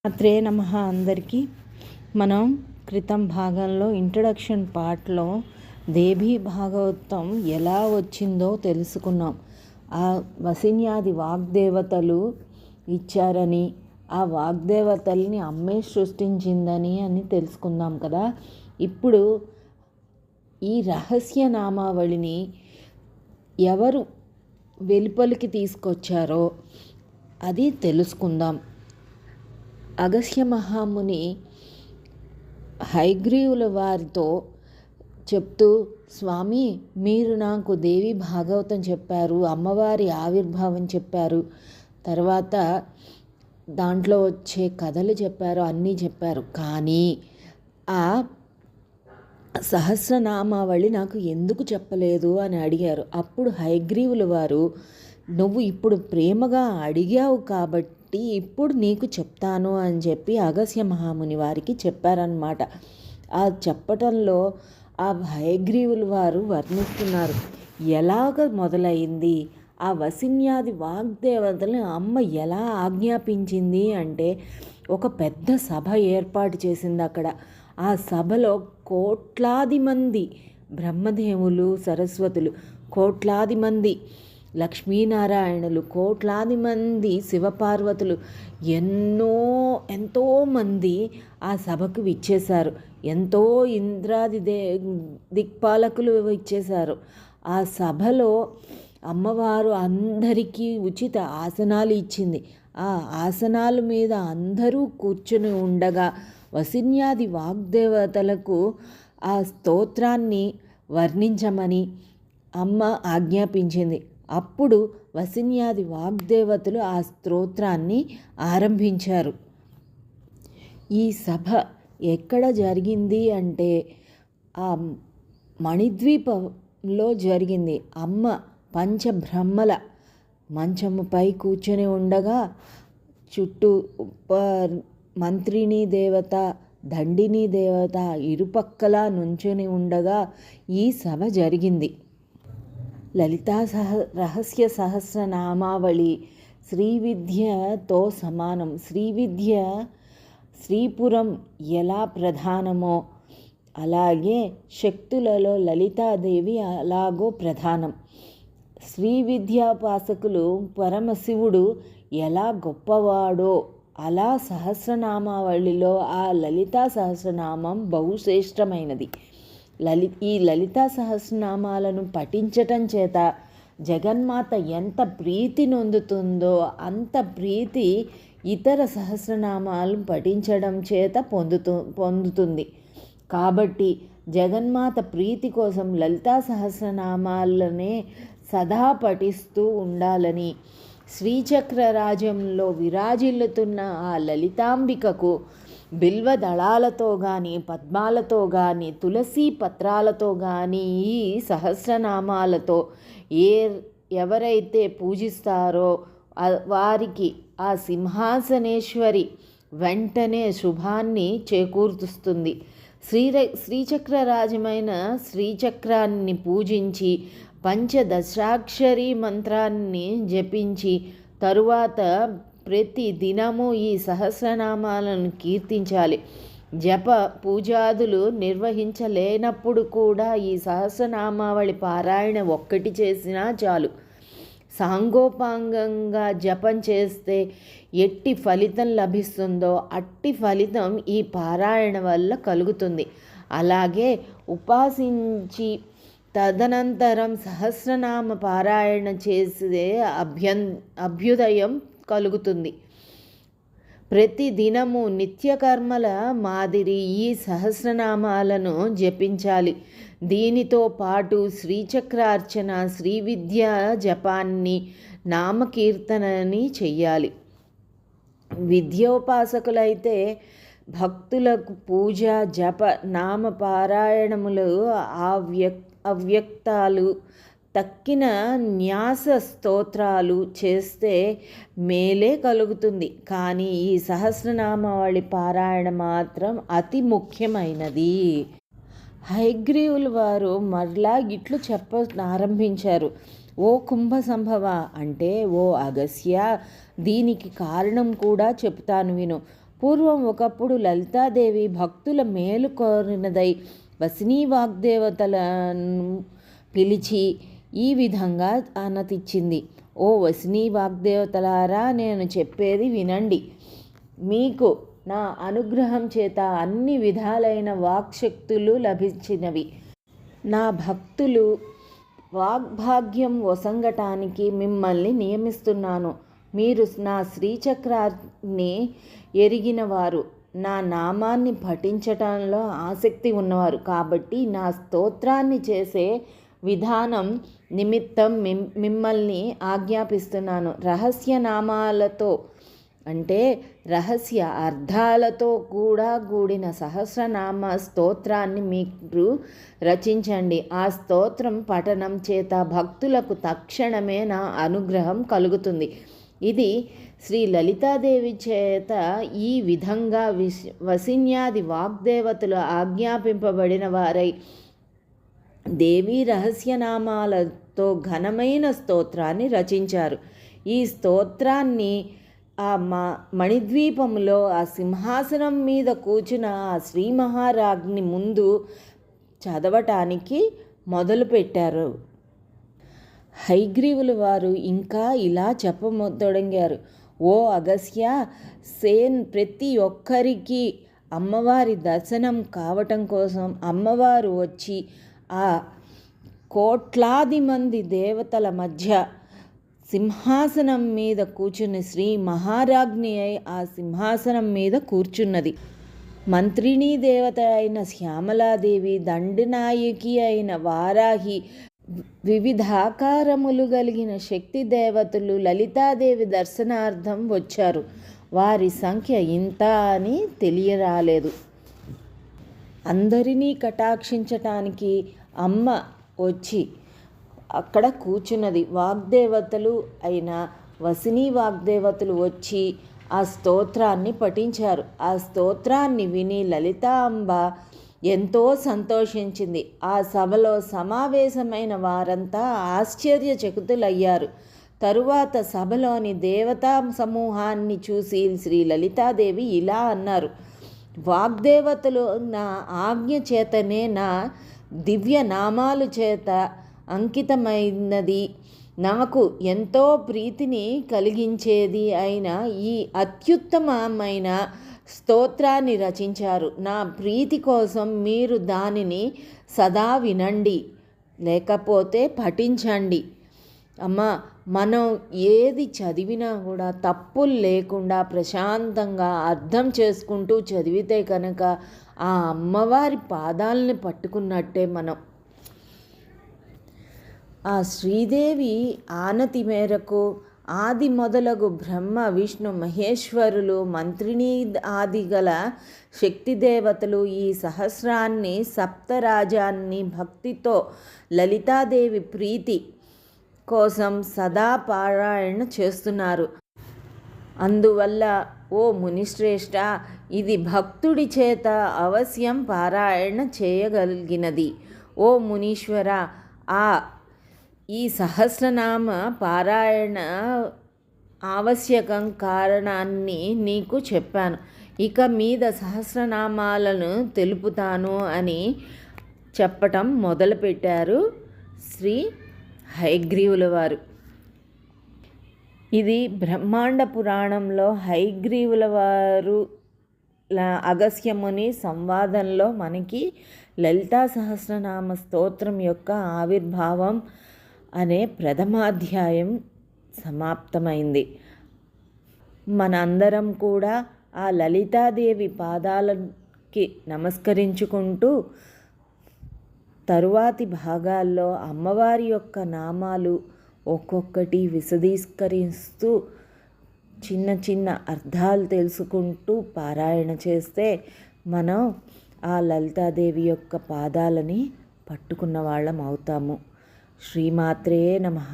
మాత్రే నమః. అందరికీ మనం క్రితం భాగంలో ఇంట్రడక్షన్ పార్ట్లో దేవీ భాగవతం ఎలా వచ్చిందో తెలుసుకున్నాం. ఆ వసిన్యాది వాగ్దేవతలు ఇచ్చారని, ఆ వాగ్దేవతల్ని అమ్మే సృష్టించిందని తెలుసుకుందాం కదా. ఇప్పుడు ఈ రహస్య నామావళిని ఎవరు వెలుపలికి తీసుకొచ్చారో అది తెలుసుకుందాం. అగస్త్య మహాముని హయగ్రీవుల వారితో చెప్తూ, స్వామి మీరు నాకు దేవి భాగవతం చెప్పారు, అమ్మవారి ఆవిర్భావం చెప్పారు, తర్వాత దాంట్లో వచ్చే కథలు చెప్పారు, అన్నీ చెప్పారు, కానీ ఆ సహస్రనామావళి నాకు ఎందుకు చెప్పలేదు అని అడిగారు. అప్పుడు హయగ్రీవుల వారు, నువ్వు ఇప్పుడు ప్రేమగా అడిగావు కాబట్టి ఇప్పుడు నీకు చెప్తాను అని చెప్పి అగస్త్య మహాముని వారికి చెప్పారన్నమాట. ఆ చెప్పటంలో ఆ హయగ్రీవుల వారు వర్ణిస్తున్నారు ఎలాగ మొదలైంది, ఆ వసిన్యాది వాగ్దేవతలను అమ్మ ఎలా ఆజ్ఞాపించింది అంటే, ఒక పెద్ద సభ ఏర్పాటు చేసింది అక్కడ. ఆ సభలో కోట్లాది మంది బ్రహ్మదేవులు, సరస్వతులు, కోట్లాది మంది లక్ష్మీనారాయణులు, కోట్లాది మంది శివపార్వతులు, ఎంతోమంది ఆ సభకు విచ్చేశారు. ఎంతో ఇంద్రాది దిక్పాలకులు ఇచ్చేశారు. ఆ సభలో అమ్మవారు అందరికీ ఉచిత ఆసనాలు ఇచ్చింది. ఆ ఆసనాల మీద అందరూ కూర్చుని ఉండగా వసిన్యాది వాగ్దేవతలకు ఆ స్తోత్రాన్ని వర్ణించమని అమ్మ ఆజ్ఞాపించింది. అప్పుడు వసిన్యాది వాగ్దేవతలు ఆ స్తోత్రాన్ని ఆరంభించారు. ఈ సభ ఎక్కడ జరిగింది అంటే ఆ మణిద్వీపంలో జరిగింది. అమ్మ పంచబ్రహ్మల మంచముపై కూర్చొని ఉండగా చుట్టూ మంత్రిని దేవత, దండిని దేవత ఇరుపక్కలా నుంచొని ఉండగా ఈ సభ జరిగింది. లలితా రహస్య సహస్రనామావళి శ్రీవిద్యతో సమానం. శ్రీవిద్య శ్రీపురం ఎలా ప్రధానమో అలాగే శక్తులలో లలితాదేవి అలాగో ప్రధానం. శ్రీ విద్యాపాసకులు పరమశివుడు ఎలా గొప్పవాడో అలా సహస్రనామావళిలో ఆ లలితా సహస్రనామం బహుశ్రేష్టమైనది. ఈ లలితా సహస్రనామాలను పఠించటం చేత జగన్మాత ఎంత ప్రీతి నొందుతుందో అంత ప్రీతి ఇతర సహస్రనామాలు పఠించడం చేత పొందుతుంది. కాబట్టి జగన్మాత ప్రీతి కోసం లలితా సహస్రనామాలనే సదా పఠిస్తూ ఉండాలని, శ్రీచక్రరాజంలో విరాజిల్లుతున్న ఆ లలితాంబికకు బిల్వదళాలతో కానీ, పద్మాలతో కానీ, తులసి పత్రాలతో కానీ, ఈ సహస్రనామాలతో ఎవరైతే పూజిస్తారో వారికి ఆ సింహాసనేశ్వరి వెంటనే శుభాన్ని చేకూరుస్తుంది. శ్రీచక్రరాజమైన శ్రీచక్రాన్ని పూజించి పంచదశాక్షరి మంత్రాన్ని జపించి తరువాత ప్రతి దినము ఈ సహస్రనామాలను కీర్తించాలి. జప పూజాదులు నిర్వహించలేనప్పుడు కూడా ఈ సహస్రనామావళి పారాయణ ఒక్కటి చేసినా చాలు. సాంగోపాంగంగా జపం చేస్తే ఎట్టి ఫలితం లభిస్తుందో అట్టి ఫలితం ఈ పారాయణ వల్ల కలుగుతుంది. అలాగే ఉపాసించి తదనంతరం సహస్రనామ పారాయణ చేసే అభ్యుదయం కలుగుతుంది. ప్రతి దినము నిత్యకర్మల మాదిరి ఈ సహస్రనామాలను జపించాలి. దీనితో పాటు శ్రీచక్రార్చన, శ్రీవిద్య జపాన్ని, నామకీర్తనని చెయ్యాలి. విద్యోపాసకులైతే భక్తులకు పూజ, జప, నామ పారాయణములు, అవ్యక్తాలు, తక్కిన న్యాస స్తోత్రాలు చేస్తే మేలే కలుగుతుంది. కానీ ఈ సహస్రనామావళి పారాయణ మాత్రం అతి ముఖ్యమైనది. హయగ్రీవుల వారు మరలా ఇట్లు ఆరంభించారు. ఓ కుంభ సంభవ అంటే ఓ అగస్య, దీనికి కారణం కూడా చెప్తాను విను. పూర్వం ఒకప్పుడు లలితాదేవి భక్తుల మేలు కోరినదై వసినీ వాగ్దేవతలను పిలిచి ఈ విధంగా ఆనతిచ్చింది. ఓ వసినీ వాగ్దేవతలారా, నేను చెప్పేది వినండి. మీకు నా అనుగ్రహం చేత అన్ని విధాలైన వాక్శక్తులు లభించినవి. నా భక్తులు వాగ్భాగ్యం వసంగటానికి మిమ్మల్ని నియమిస్తున్నాను. మీరు నా శ్రీచక్రాన్ని ఎరిగినవారు, నా నామాన్ని పఠించటంలో ఆసక్తి ఉన్నవారు కాబట్టి నా స్తోత్రాన్ని చేసే విధానం నిమిత్తం మిమ్మల్ని ఆజ్ఞాపిస్తున్నాను. రహస్య నామాలతో అంటే రహస్య అర్థాలతో కూడా కూడిన సహస్రనామ స్తోత్రాన్ని మీరు రచించండి. ఆ స్తోత్రం పఠనం చేత భక్తులకు తక్షణమే నా అనుగ్రహం కలుగుతుంది. ఇది శ్రీ లలితాదేవి చేత ఈ విధంగా వసిన్యాది వాగ్దేవతలు ఆజ్ఞాపింపబడిన వారై దేవీ రహస్యనామాలతో ఘనమైన స్తోత్రాన్ని రచించారు. ఈ స్తోత్రాన్ని ఆ మణిద్వీపంలో ఆ సింహాసనం మీద కూర్చున్న ఆ శ్రీ మహారాజ్ని ముందు చదవటానికి మొదలుపెట్టారు. హయగ్రీవుల వారు ఇంకా ఇలా చెప్పతొడగారు. ఓ అగస్య సేన్, ప్రతి ఒక్కరికి అమ్మవారి దర్శనం కావటం కోసం అమ్మవారు వచ్చి ఆ కోట్లాది మంది దేవతల మధ్య సింహాసనం మీద కూర్చుని శ్రీ మహారాజ్ఞి అయి ఆ సింహాసనం మీద కూర్చున్నది. మంత్రిణీ దేవత అయిన శ్యామలాదేవి, దండనాయకి అయిన వారాహి, వివిధాకారములు కలిగిన శక్తి దేవతలు లలితాదేవి దర్శనార్థం వచ్చారు. వారి సంఖ్య ఇంత అని తెలియరాలేదు. అందరినీ కటాక్షించటానికి అమ్మ వచ్చి అక్కడ కూర్చున్నది. వాగ్దేవతలు అయిన వసినీ వాగ్దేవతలు వచ్చి ఆ స్తోత్రాన్ని పఠించారు. ఆ స్తోత్రాన్ని విని లలితాంబ ఎంతో సంతోషించింది. ఆ సభలో సమావేశమైన వారంతా ఆశ్చర్యచకితులయ్యారు. తరువాత సభలోని దేవతా సమూహాన్ని చూసి శ్రీ లలితాదేవి ఇలా అన్నారు. వాగ్దేవతలు నా ఆజ్ఞ చేతనే నా దివ్య నామాలు చేత అంకితమైనది, నాకు ఎంతో ప్రీతిని కలిగించేది అయిన ఈ అత్యుత్తమమైన స్తోత్రాన్ని రచించారు. నా ప్రీతి కోసం మీరు దానిని సదా వినండి, లేకపోతే పఠించండి. అమ్మా, మనం ఏది చదివినా కూడా తప్పులు లేకుండా ప్రశాంతంగా అర్థం చేసుకుంటూ చదివితే కనుక ఆ అమ్మవారి పాదాలని పట్టుకున్నట్టే మనం. ఆ శ్రీదేవి ఆనతి మేరకు ఆది మొదలగు బ్రహ్మ విష్ణు మహేశ్వరులు మంత్రిని ఆది గల శక్తిదేవతలు ఈ సహస్రాన్ని సప్తరాజాన్ని భక్తితో లలితాదేవి ప్రీతి కోసం సదా పారాయణ చేస్తున్నారు. అందువల్ల ఓ మునిశ్రేష్ఠ, ఇది భక్తుడి చేత అవశ్యం పారాయణ చేయగలిగినది. ఓ మునీశ్వర, ఈ సహస్రనామ పారాయణ ఆవశ్యకం కారణాన్ని నీకు చెప్పాను. ఇక మీద సహస్రనామాలను తెలుపుతాను అని చెప్పటం మొదలుపెట్టారు శ్రీ హయగ్రీవుల వారు. ఇది బ్రహ్మాండ పురాణంలో హయగ్రీవుల వారు అగస్త్యముని సంవాదంలో మనకి లలితా సహస్రనామ స్తోత్రం యొక్క ఆవిర్భావం అనే ప్రథమాధ్యాయం సమాప్తమైంది. మనందరం కూడా ఆ లలితాదేవి పాదాలకి నమస్కరించుకుంటూ తరువాతి భాగాల్లో అమ్మవారి యొక్క నామాలు ఒక్కొక్కటి విశదీకరిస్తూ చిన్న చిన్న అర్థాలు తెలుసుకుంటూ పారాయణ చేస్తే మనం ఆ లలితాదేవి యొక్క పాదాలని పట్టుకున్న వాళ్ళం అవుతాము. శ్రీమాత్రే నమః.